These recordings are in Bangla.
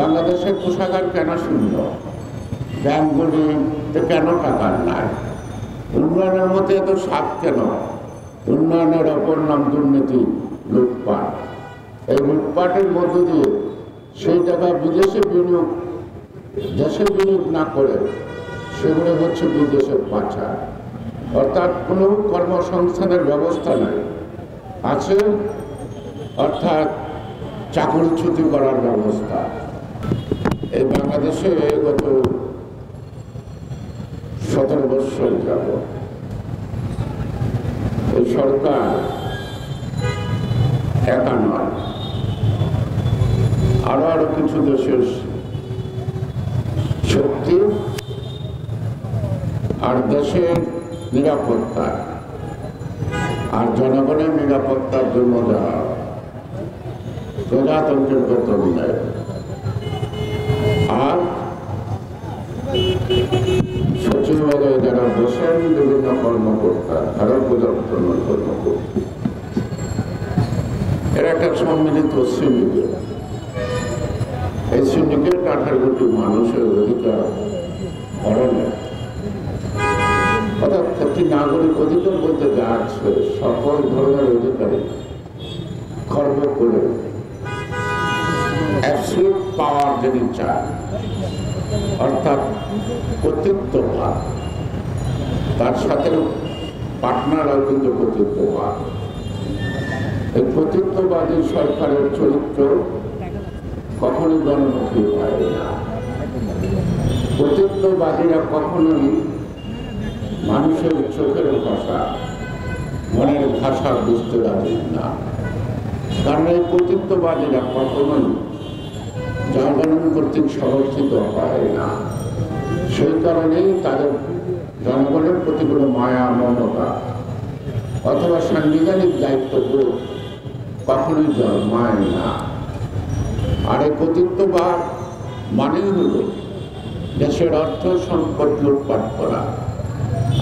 বাংলাদেশের কোষাগার কেন শূন্য, ব্যাংকগুলিতে কেন টাকা নাই, উন্নয়নের মধ্যে এত স্বাদ কেন? উন্নয়নের অপর নাম দুর্নীতি, লুটপাট। এই লুটপাটের মধ্য দিয়ে সেই টাকা বিদেশে বিনিয়োগ, দেশে বিনিয়োগ না করে সেগুলো হচ্ছে বিদেশে পাচার। অর্থাৎ কোনো কর্মসংস্থানের ব্যবস্থা নাই, আছে অর্থাৎ চাকরিচ্যুতি করার ব্যবস্থা। এই বাংলাদেশে গত 17 বছর যাব এই সরকার একা নয়, আরো কিছু দেশের শক্তি আর দেশের নিরাপত্তা আর জনগণের নিরাপত্তার জন্য যারা প্রজাতন্ত্রের বেতন দেয় আর সচিবালয়ে যারা বসেন বিভিন্ন কর্মকর্তা, তারা প্রজাতন্ত্রের কর্মকর্তা, এরা একটা সম্মিলিত সিন্ডিকেট। এই সিন্ডিকেট 18 কোটি মানুষের অধিকার হরণে, অর্থাৎ একটি নাগরিক অধিকার বলতে যা আছে সকল ধরনের অধিকারী খর্ব করে অ্যাবসলিউট পাওয়ার যিনি চান, অর্থাৎ কর্তৃত্ববাদ, তার সাথে পার্টনারও কিন্তু কর্তৃত্ববাদ। এই কর্তৃত্ববাদী সরকারের চরিত্র কখনোই জনমুখী হয় না। কর্তৃত্ববাদীরা কখনোই মানুষের চোখের ভাষা, মনের ভাষা বুঝতে রাজি না। কারণ এই কর্তৃত্ববাদীরা কখনোই জনগণ কর্তৃক সমর্থিত হয় না। সেই কারণেই তাদের জনগণের প্রতি কোনো মায়া, মমতা অথবা সাংবিধানিক দায়িত্ববোধ কখনোই জন্মায় না। আর এই কর্তৃত্ববাদ মানেই হল দেশের অর্থ সম্পদ লুটপাট করা।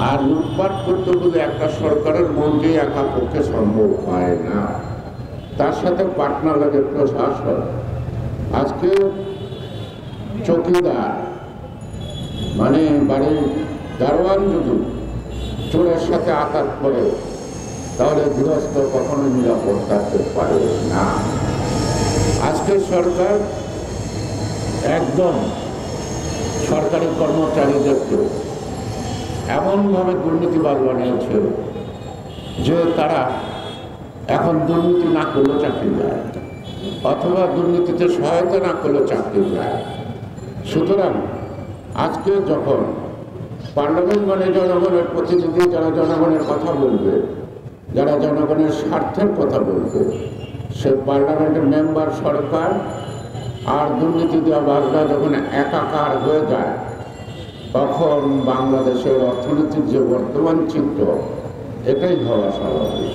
আর লুটপাট করতে গেলে একটা সরকারের মধ্যে একা পক্ষে সম্ভব হয় না, তার সাথে পার্টনার লাগে প্রশাসন। আজকে চৌকিদার মানে বাড়ির দারোয়ান যদি চোরের সাথে আঘাত করে তাহলে গৃহস্থ কখনো নিরাপদ থাকতে পারে না। আজকে সরকার একদম সরকারি কর্মচারীদেরকে এমনভাবে দুর্নীতিবাদ বানিয়েছে যে তারা এখন দুর্নীতি না করলে চাকরি যায়, অথবা দুর্নীতিতে সহায়তা না করলে চাকরি যায়। সুতরাং আজকে যখন পার্লামেন্ট মানে জনগণের প্রতিনিধি, যারা জনগণের কথা বলবে, যারা জনগণের স্বার্থের কথা বলবে, সে পার্লামেন্টের মেম্বার সরকার আর দুর্নীতি দেওয়া বাজনা যখন একাকার হয়ে যায়, তখন বাংলাদেশের অর্থনীতির যে বর্তমান চিত্র, এটাই হওয়া স্বাভাবিক।